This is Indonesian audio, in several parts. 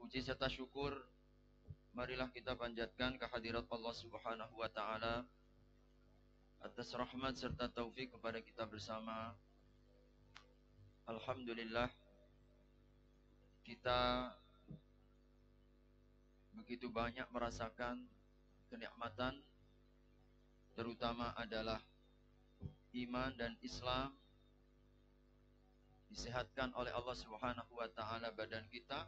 Puji serta syukur marilah kita panjatkan kehadirat Allah Subhanahu wa taala atas rahmat serta taufik kepada kita bersama. Alhamdulillah, kita begitu banyak merasakan kenikmatan, terutama adalah iman dan Islam, disehatkan oleh Allah Subhanahu wa taala badan kita,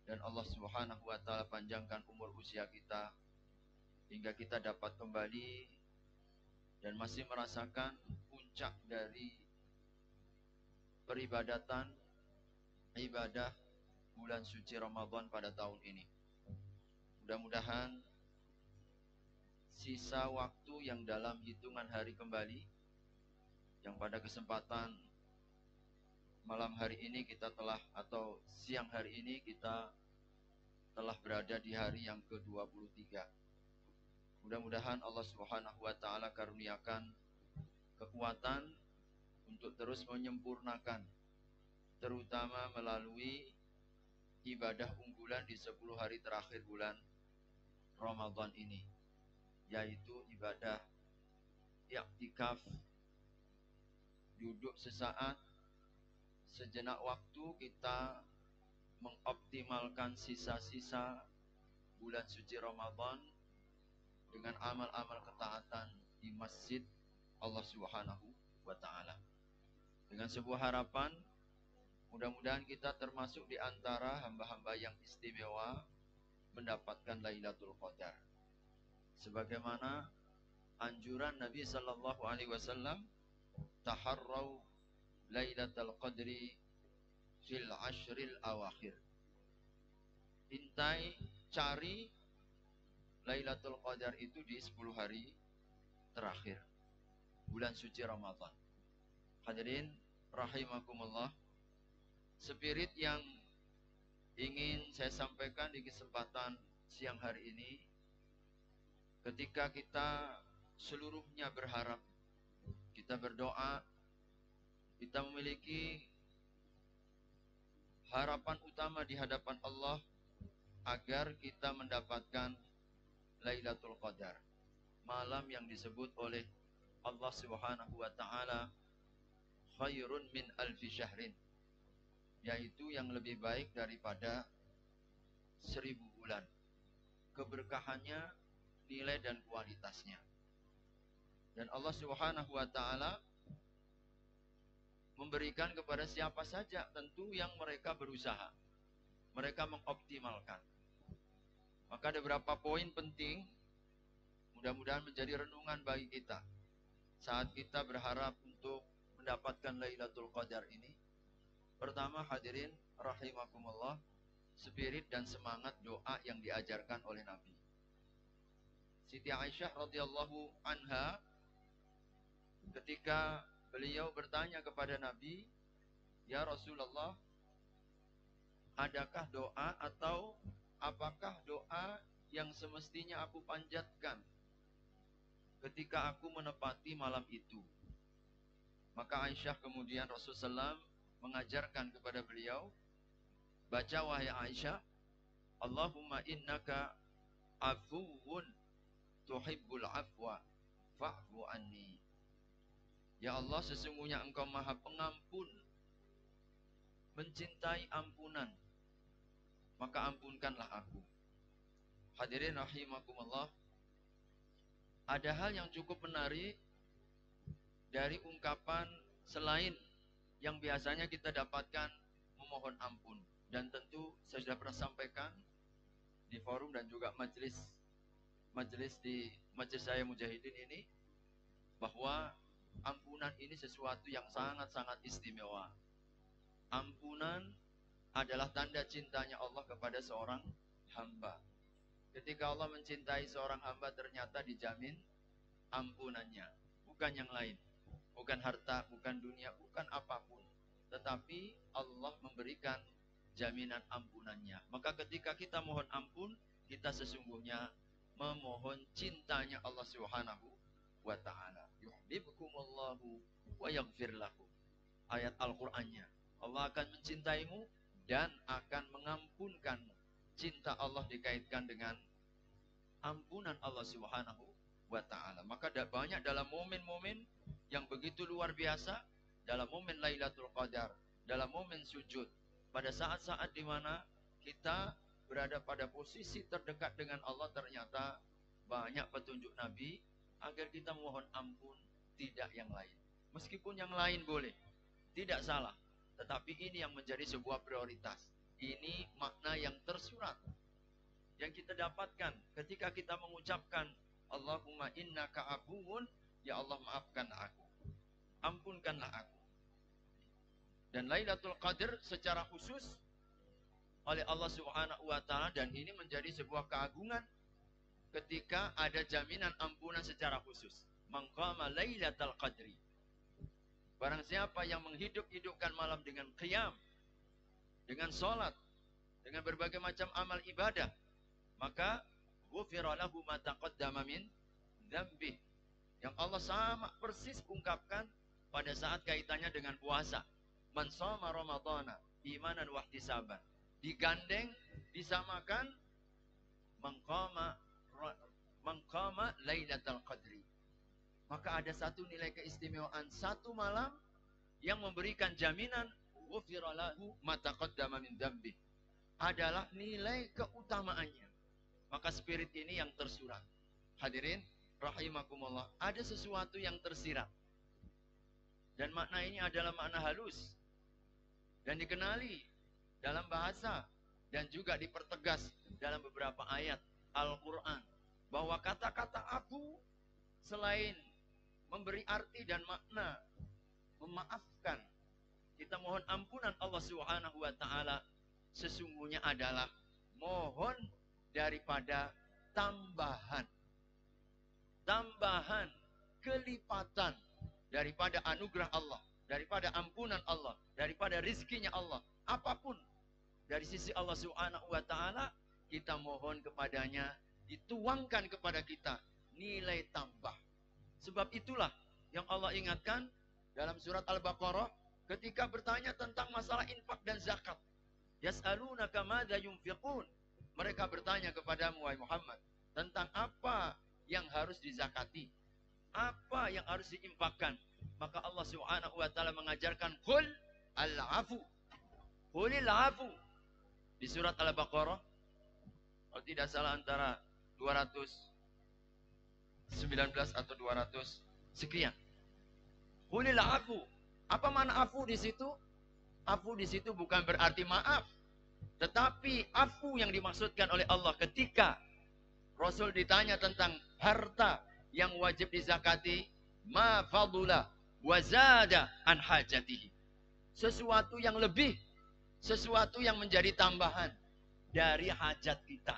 dan Allah Subhanahu wa taala panjangkan umur usia kita hingga kita dapat kembali dan masih merasakan puncak dari peribadatan ibadah bulan suci Ramadan pada tahun ini. Mudah-mudahan sisa waktu yang dalam hitungan hari kembali, yang pada kesempatan malam hari ini kita telah, atau siang hari ini kita telah berada di hari yang ke-23. Mudah-mudahan Allah Subhanahu wa taala karuniakan kekuatan untuk terus menyempurnakan, terutama melalui ibadah unggulan di 10 hari terakhir bulan Ramadan ini, yaitu ibadah i'tikaf, duduk sesaat, sejenak waktu kita mengoptimalkan sisa-sisa bulan suci Ramadan dengan amal-amal ketaatan di masjid Allah Subhanahu wa taala. Dengan sebuah harapan, mudah-mudahan kita termasuk di antara hamba-hamba yang istimewa mendapatkan Lailatul Qadar. Sebagaimana anjuran Nabi sallallahu alaihi wasallam, taharrau Lailatul Qadri fil ashril awakhir. Intai, cari Lailatul Qadar itu di 10 hari terakhir bulan suci Ramadan. Hadirin rahimakumullah, spirit yang ingin saya sampaikan di kesempatan siang hari ini, ketika kita seluruhnya berharap, kita berdoa, kita memiliki harapan utama di hadapan Allah agar kita mendapatkan Lailatul Qadar, malam yang disebut oleh Allah Subhanahu wa taala khairun min alfi syahrin, yaitu yang lebih baik daripada 1000 bulan. Keberkahannya, nilai dan kualitasnya. Dan Allah Subhanahu wa taala memberikan kepada siapa saja, tentu yang mereka berusaha, mereka mengoptimalkan. Maka ada beberapa poin penting, mudah-mudahan menjadi renungan bagi kita saat kita berharap untuk mendapatkan Lailatul Qadar ini. Pertama, hadirin rahimakumullah, spirit dan semangat doa yang diajarkan oleh Nabi. Siti Aisyah radhiyallahu anha, ketika beliau bertanya kepada Nabi, "Ya Rasulullah, adakah doa atau apakah doa yang semestinya aku panjatkan ketika aku menepati malam itu?" Maka Aisyah kemudian Rasulullah SAW mengajarkan kepada beliau, "Baca wahai Aisyah, Allahumma innaka afuwun tuhibbul afwa fa'fu anni." Ya Allah, sesungguhnya Engkau Maha Pengampun, mencintai ampunan, maka ampunkanlah aku. Hadirin rahimakumullah, ada hal yang cukup menarik dari ungkapan selain yang biasanya kita dapatkan memohon ampun. Dan tentu saya sudah pernah sampaikan di forum dan juga majelis di majelis saya Mujahidin ini, bahwa ampunan ini sesuatu yang sangat-sangat istimewa. Ampunan adalah tanda cintanya Allah kepada seorang hamba. Ketika Allah mencintai seorang hamba, ternyata dijamin ampunannya, bukan yang lain, bukan harta, bukan dunia, bukan apapun, tetapi Allah memberikan jaminan ampunannya. Maka ketika kita mohon ampun, kita sesungguhnya memohon cintanya Allah Subhanahu wa ta'ala. Yuhibbukumullahu wa yaghfir lakum. Ayat Al-Qur'annya, Allah akan mencintaimu dan akan mengampunkanmu. cinta Allah dikaitkan dengan ampunan Allah Subhanahu wa ta'ala. Maka banyak dalam momen-momen yang begitu luar biasa, dalam momen Lailatul Qadar, dalam momen sujud, pada saat-saat di mana kita berada pada posisi terdekat dengan Allah, ternyata banyak petunjuk Nabi agar kita mohon ampun, tidak yang lain. Meskipun yang lain boleh, tidak salah, tetapi ini yang menjadi sebuah prioritas. Ini makna yang tersurat yang kita dapatkan ketika kita mengucapkan Allahumma innaka afuwun, ya Allah maafkan aku, ampunkanlah aku. Dan Lailatul Qadar secara khusus oleh Allah Subhanahu wa ta'ala, dan ini menjadi sebuah keagungan ketika ada jaminan ampunan secara khusus. Man qama Lailatul Qadri, barang siapa yang menghidup-hidupkan malam dengan qiyam, dengan sholat, dengan berbagai macam amal ibadah, maka ghufira lahu ma taqaddama min dzambi. Yang Allah sama persis ungkapkan pada saat kaitannya dengan puasa. Man shoma ramadhana imanan wa ihtisaban. Digandeng, disamakan maqama Lailatul Qadri. Maka ada satu nilai keistimewaan satu malam yang memberikan jaminan ghufira lahu ma taqaddama min dzambi. Adalah nilai keutamaannya. Maka spirit ini yang tersurat. Hadirin rahimakumullah, ada sesuatu yang tersirat. Dan makna ini adalah makna halus dan dikenali dalam bahasa dan juga dipertegas dalam beberapa ayat Al-Qur'an, bahwa kata-kata aku selain memberi arti dan makna memaafkan, kita mohon ampunan Allah Subhanahu wa ta'ala, sesungguhnya adalah mohon daripada tambahan kelipatan daripada anugerah Allah, daripada ampunan Allah, daripada rizkinya Allah. Apapun dari sisi Allah Subhanahu wa ta'ala, kita mohon kepadanya, dituangkan kepada kita nilai tambah. Sebab itulah yang Allah ingatkan dalam surat Al-Baqarah ketika bertanya tentang masalah infak dan zakat. Yas'alunaka madza yunfiqun. Mereka bertanya kepadamu wahai Muhammad tentang apa yang harus dizakati, apa yang harus diinfakkan. Maka Allah Subhanahu wa ta'ala mengajarkan qul al-afu. Qulil afu. Di surat Al-Baqarah, kalau tidak salah antara 219 atau 200 sekian. Qulil afu. Apa makna afu di situ? Afu di situ bukan berarti maaf. Tetapi afu yang dimaksudkan oleh Allah ketika Rasul ditanya tentang harta yang wajib dizakati, ma fadula wa zada an hajatihi. Sesuatu yang lebih, sesuatu yang menjadi tambahan dari hajat kita.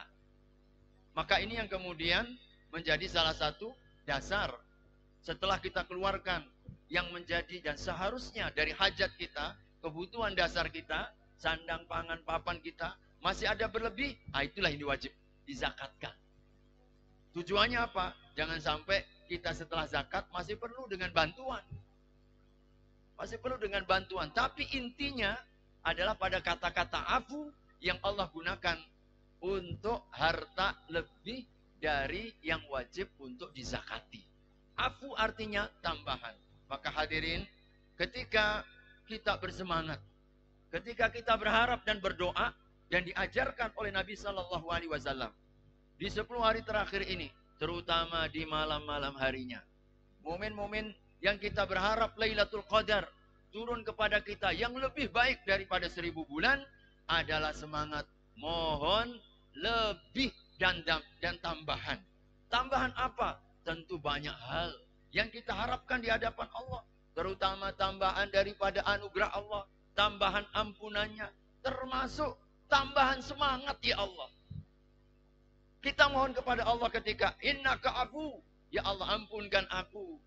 Maka ini yang kemudian menjadi salah satu dasar setelah kita keluarkan yang menjadi dan seharusnya dari hajat kita, kebutuhan dasar kita, sandang, pangan, papan kita, masih ada berlebih, itulah yang wajib dizakatkan. Tujuannya apa? Jangan sampai kita setelah zakat masih perlu dengan bantuan. Masih perlu dengan bantuan. Tapi intinya adalah pada kata-kata afu yang Allah gunakan untuk harta lebih dari yang wajib untuk dizakati. Afu artinya tambahan. Maka hadirin, ketika kita bersemangat, ketika kita berharap dan berdoa dan diajarkan oleh Nabi Shallallahu Alaihi Wasallam di 10 hari terakhir ini, terutama di malam-malam harinya, momen-momen yang kita berharap Lailatul Qadar turun kepada kita yang lebih baik daripada 1000 bulan, adalah semangat mohon lebih dan tambahan. Tambahan apa? Tentu banyak hal yang kita harapkan di hadapan Allah, terutama tambahan daripada anugerah Allah, tambahan ampunannya, termasuk tambahan semangat ya Allah. Kita mohon kepada Allah ketika innaka afu, ya Allah ampunkan aku,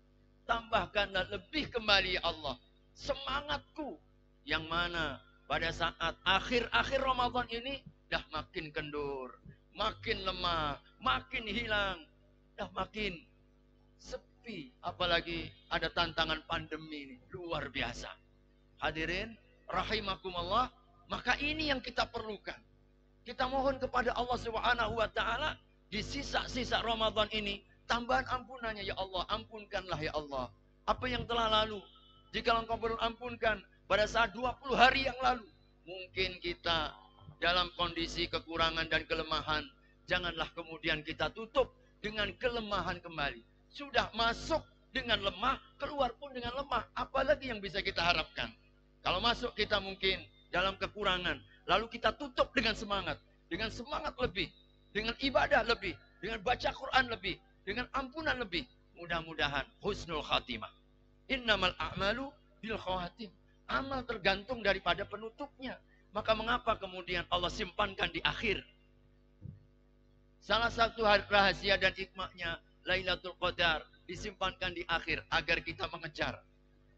tambahkanlah lebih kembali ya Allah semangatku, yang mana pada saat akhir-akhir Ramadan ini dah makin kendur, makin lemah, makin hilang, dah makin sepi, apalagi ada tantangan pandemi ini luar biasa. Hadirin rahimakumullah, maka ini yang kita perlukan. Kita mohon kepada Allah Subhanahu wa taala di sisa-sisa Ramadan ini tambahan ampunannya, ya Allah, ampunkanlah ya Allah apa yang telah lalu. Jika Engkau belum ampunkan pada saat 20 hari yang lalu, mungkin kita dalam kondisi kekurangan dan kelemahan, janganlah kemudian kita tutup dengan kelemahan kembali. Sudah masuk dengan lemah, keluar pun dengan lemah, apalagi yang bisa kita harapkan? Kalau masuk kita mungkin dalam kekurangan, lalu kita tutup dengan semangat lebih, dengan ibadah lebih, dengan baca Quran lebih, dengan ampunan lebih. Mudah-mudahan husnul khatimah. Innamal a'malu bil khawatim. Amal tergantung daripada penutupnya. Maka mengapa kemudian Allah simpankan di akhir? Salah satu rahasia dan hikmahnya Lailatul Qadar disimpankan di akhir agar kita mengejar,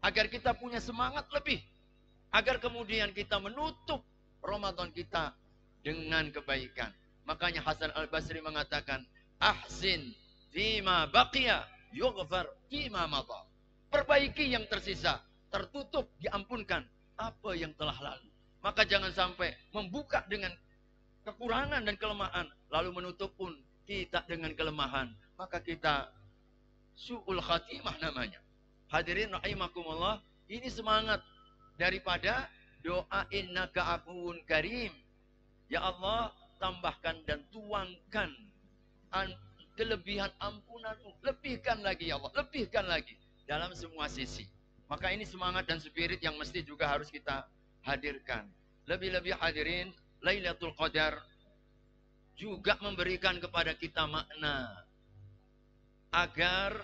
agar kita punya semangat lebih, agar kemudian kita menutup Ramadan kita dengan kebaikan. Makanya Hasan Al-Basri mengatakan, ahsin fima baqiya yughfar fima madha. Perbaiki yang tersisa, tertutup, diampunkan apa yang telah lalu. Maka jangan sampai membuka dengan kekurangan dan kelemahan, lalu menutup pun kita dengan kelemahan. Maka kita su'ul khatimah namanya. Hadirin rahimakumullah, ini semangat daripada doa innaka afuwun karim. Ya Allah, tambahkan dan tuangkan kelebihan ampunanmu. Lebihkan lagi ya Allah, lebihkan lagi dalam semua sisi. Maka ini semangat dan spirit yang mesti juga harus kita hadirkan. Lebih-lebih hadirin, Lailatul Qadar juga memberikan kepada kita makna agar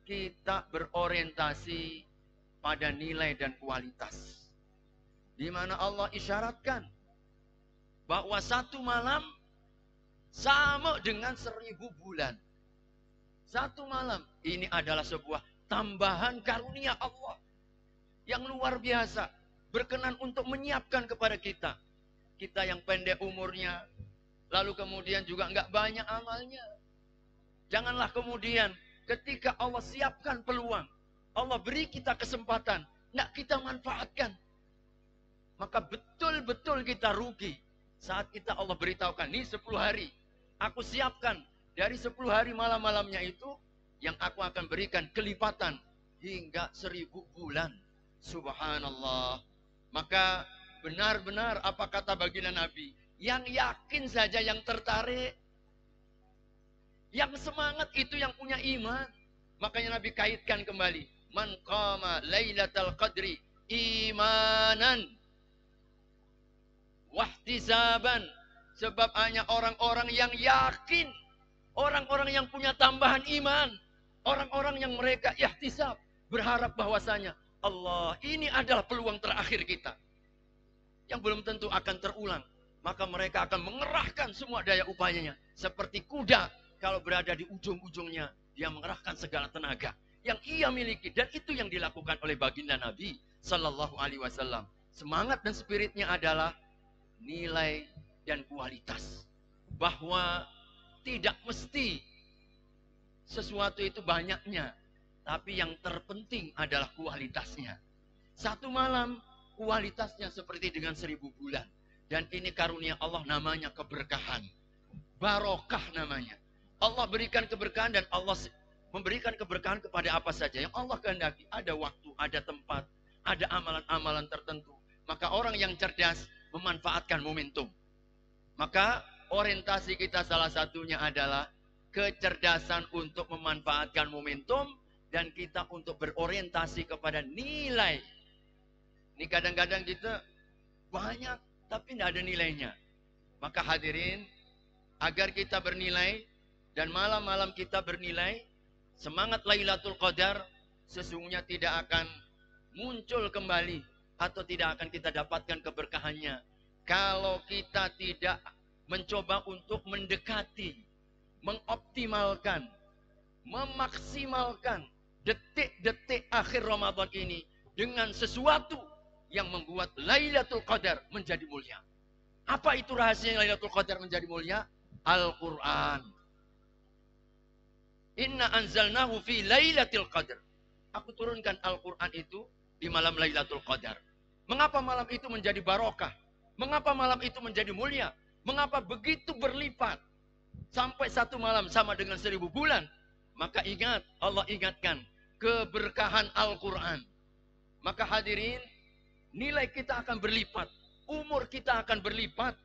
kita berorientasi pada nilai dan kualitas. Di mana Allah isyaratkan bahwa satu malam sama dengan 1000 bulan. Satu malam ini adalah sebuah tambahan karunia Allah yang luar biasa, berkenan untuk menyiapkan kepada kita. Kita yang pendek umurnya, lalu kemudian juga enggak banyak amalnya. Janganlah kemudian ketika Allah siapkan peluang, Allah beri kita kesempatan, enggak kita manfaatkan, maka betul-betul kita rugi. Saat kita Allah beritahukan, nih 10 hari, aku siapkan dari 10 hari malam-malamnya itu, yang aku akan berikan kelipatan hingga 1000 bulan. Subhanallah. Maka benar-benar apa kata baginda Nabi, yang yakin saja yang tertarik, yang semangat itu yang punya iman. Makanya Nabi kaitkan kembali, man qama lailatal qadri imanan wahtisaban. Sebab hanya orang-orang yang yakin, orang-orang yang punya tambahan iman, orang-orang yang mereka ihtisab, berharap bahwasanya Allah, ini adalah peluang terakhir kita yang belum tentu akan terulang. Maka mereka akan mengerahkan semua daya upayanya. Seperti kuda kalau berada di ujung-ujungnya, dia mengerahkan segala tenaga yang ia miliki. Dan itu yang dilakukan oleh baginda Nabi Sallallahu Alaihi Wasallam. Semangat dan spiritnya adalah nilai dan kualitas. Bahwa tidak mesti sesuatu itu banyaknya, tapi yang terpenting adalah kualitasnya. Satu malam kualitasnya seperti dengan 1000 bulan. Dan ini karunia Allah, namanya keberkahan. Barokah namanya. Allah berikan keberkahan, dan Allah memberikan keberkahan kepada apa saja yang Allah kehendaki. Ada waktu, ada tempat, ada amalan-amalan tertentu. Maka orang yang cerdas memanfaatkan momentum. Maka orientasi kita salah satunya adalah kecerdasan untuk memanfaatkan momentum, dan kita untuk berorientasi kepada nilai. Ini kadang-kadang kita banyak tapi tidak ada nilainya. Maka hadirin, agar kita bernilai dan malam-malam kita bernilai, semangat Lailatul Qadar sesungguhnya tidak akan muncul kembali atau tidak akan kita dapatkan keberkahannya kalau kita tidak mencoba untuk mendekati, mengoptimalkan, memaksimalkan detik-detik akhir Ramadan ini dengan sesuatu yang membuat Lailatul Qadar menjadi mulia. Apa itu rahasia Lailatul Qadar menjadi mulia? Al-Quran. Inna anzalnahu fi Lailatul Qadar. Aku turunkan Al-Quran itu di malam Lailatul Qadar. Mengapa malam itu menjadi barokah? Mengapa malam itu menjadi mulia? Mengapa begitu berlipat? Sampai satu malam sama dengan 1000 bulan. Maka ingat, Allah ingatkan keberkahan Al-Quran. Maka hadirin, nilai kita akan berlipat. Umur kita akan berlipat.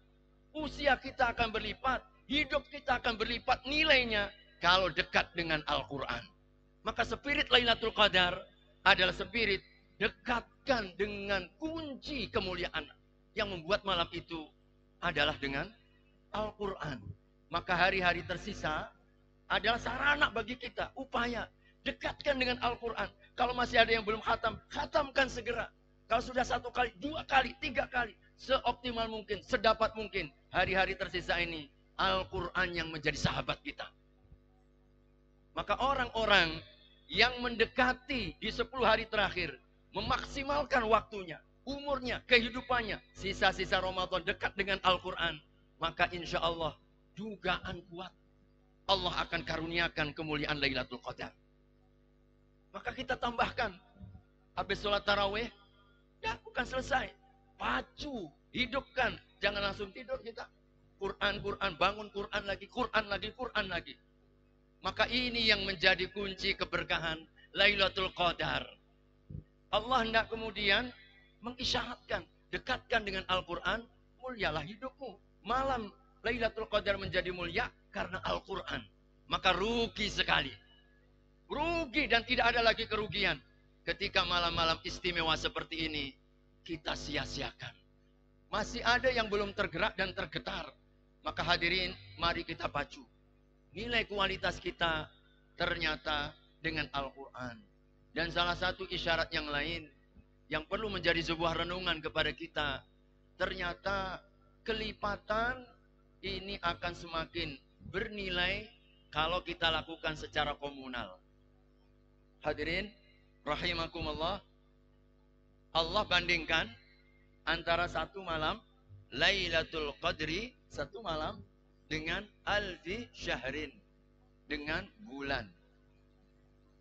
Usia kita akan berlipat. Hidup kita akan berlipat nilainya kalau dekat dengan Al-Quran. Maka spirit Lailatul Qadar adalah spirit dekatkan dengan kunci kemuliaan. Yang membuat malam itu adalah dengan Al-Quran. Maka hari-hari tersisa adalah sarana bagi kita. Upaya dekatkan dengan Al-Quran. Kalau masih ada yang belum khatam, khatamkan segera. Kalau sudah 1 kali, 2 kali, 3 kali. Seoptimal mungkin, sedapat mungkin. Hari-hari tersisa ini, Al-Quran yang menjadi sahabat kita. Maka orang-orang yang mendekati di 10 hari terakhir, memaksimalkan waktunya, umurnya, kehidupannya, sisa-sisa Ramadan dekat dengan Al-Quran. Maka insya Allah, dugaan kuat, Allah akan karuniakan kemuliaan Lailatul Qadar. Maka kita tambahkan, habis sholat tarawih, ya bukan selesai. Pacu, hidupkan, jangan langsung tidur kita. Quran, bangun Quran lagi, Quran lagi, Quran lagi. Maka ini yang menjadi kunci keberkahan Lailatul Qadar. Allah hendak kemudian mengisyaratkan, dekatkan dengan Al-Quran, mulialah hidupmu. Malam Lailatul Qadar menjadi mulia karena Al-Quran. Maka rugi sekali. Rugi dan tidak ada lagi kerugian. Ketika malam-malam istimewa seperti ini, kita sia-siakan. Masih ada yang belum tergerak dan tergetar. Maka hadirin, mari kita pacu. Nilai kualitas kita ternyata dengan Al-Quran. Dan salah satu isyarat yang lain yang perlu menjadi sebuah renungan kepada kita, ternyata kelipatan ini akan semakin bernilai kalau kita lakukan secara komunal. Hadirin rahimakumullah, Allah bandingkan antara satu malam Lailatul Qadri, satu malam, dengan alfi syahrin, dengan bulan.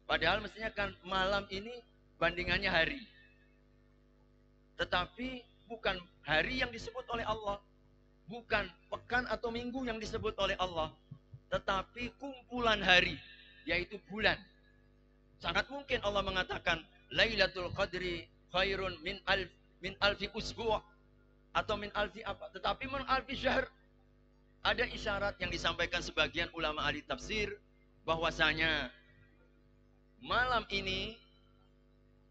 Padahal mestinya kan malam ini bandingannya hari. Tetapi bukan hari yang disebut oleh Allah. Bukan pekan atau minggu yang disebut oleh Allah. Tetapi kumpulan hari, yaitu bulan. Sangat mungkin Allah mengatakan Lailatul Qadri khairun min alfi usbu' atau min alfi apa. Tetapi min alfi syahr, ada isyarat yang disampaikan sebagian ulama ahli tafsir bahwasanya malam ini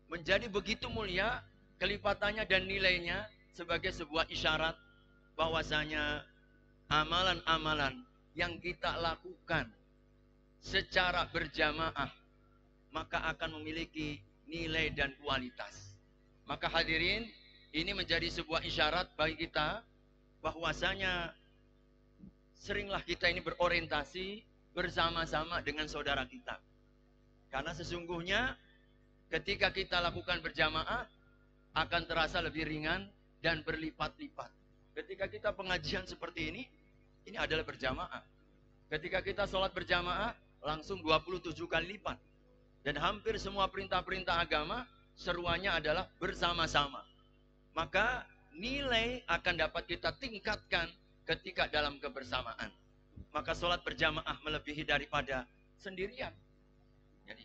menjadi begitu mulia kelipatannya dan nilainya sebagai sebuah isyarat bahwasanya amalan-amalan yang kita lakukan secara berjamaah maka akan memiliki nilai dan kualitas. Maka hadirin, ini menjadi sebuah isyarat bagi kita bahwasanya seringlah kita ini berorientasi bersama-sama dengan saudara kita. Karena sesungguhnya ketika kita lakukan berjamaah akan terasa lebih ringan dan berlipat-lipat. Ketika kita pengajian seperti ini adalah berjamaah. Ketika kita sholat berjamaah langsung 27 kali lipat. Dan hampir semua perintah-perintah agama seruannya adalah bersama-sama. Maka nilai akan dapat kita tingkatkan ketika dalam kebersamaan. Maka sholat berjamaah melebihi daripada sendirian. Jadi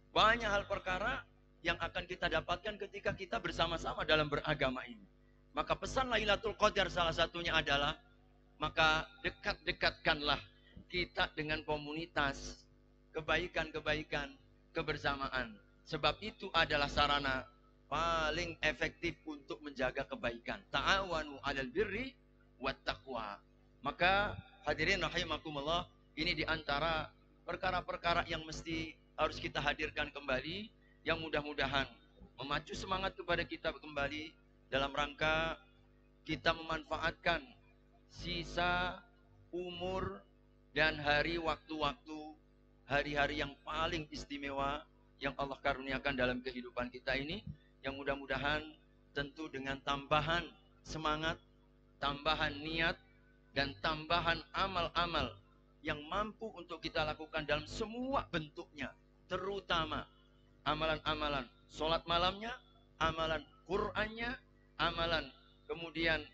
banyak hal perkara yang akan kita dapatkan ketika kita bersama-sama dalam beragama ini. Maka pesan Lailatul Qadar salah satunya adalah, maka dekat-dekatkanlah kita dengan komunitas, kebaikan-kebaikan, kebersamaan. Sebab itu adalah sarana paling efektif untuk menjaga kebaikan. Ta'awanu 'alal birri wat taqwa. Maka hadirin rahimakumullah, ini diantara perkara-perkara yang mesti harus kita hadirkan kembali, yang mudah-mudahan memacu semangat kepada kita kembali dalam rangka kita memanfaatkan sisa umur dan hari waktu-waktu hari-hari yang paling istimewa yang Allah karuniakan dalam kehidupan kita ini, yang mudah-mudahan tentu dengan tambahan semangat, tambahan niat, dan tambahan amal-amal yang mampu untuk kita lakukan dalam semua bentuknya, terutama amalan-amalan sholat malamnya, amalan Qur'annya, amalan kemudian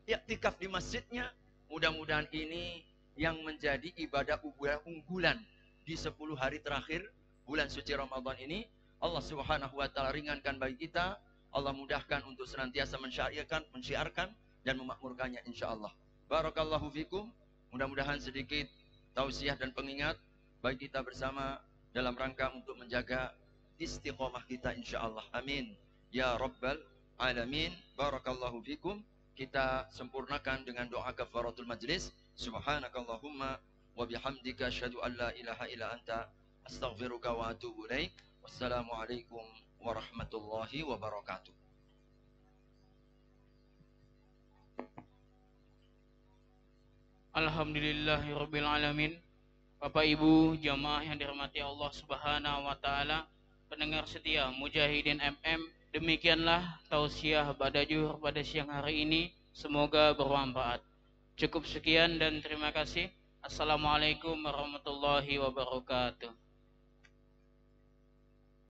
i'tikaf di masjidnya. Mudah-mudahan ini yang menjadi ibadah unggulan di 10 hari terakhir bulan suci Ramadan ini. Allah Subhanahu wa taala ringankan bagi kita. Allah mudahkan untuk senantiasa mensyiarkan dan memakmurkannya insyaallah. Barakallahu fikum. Mudah-mudahan sedikit tausiah dan pengingat bagi kita bersama dalam rangka untuk menjaga istiqomah kita insyaallah. Amin ya rabbal alamin. Barakallahu fikum. Kita sempurnakan dengan doa kafaratul majlis. Subhanakallahumma wa bihamdika asyhadu an la ilaha illa anta astaghfiruka wa atubu ilaik. Wassalamualaikum warahmatullahi wabarakatuh. Alhamdulillahirabbil alamin. Bapak Ibu jamaah yang dirahmati Allah Subhanahu wa taala, pendengar setia Mujahidin MM, demikianlah tausiah pada juhur pada siang hari ini, semoga bermanfaat. Cukup sekian dan terima kasih. Assalamualaikum warahmatullahi wabarakatuh.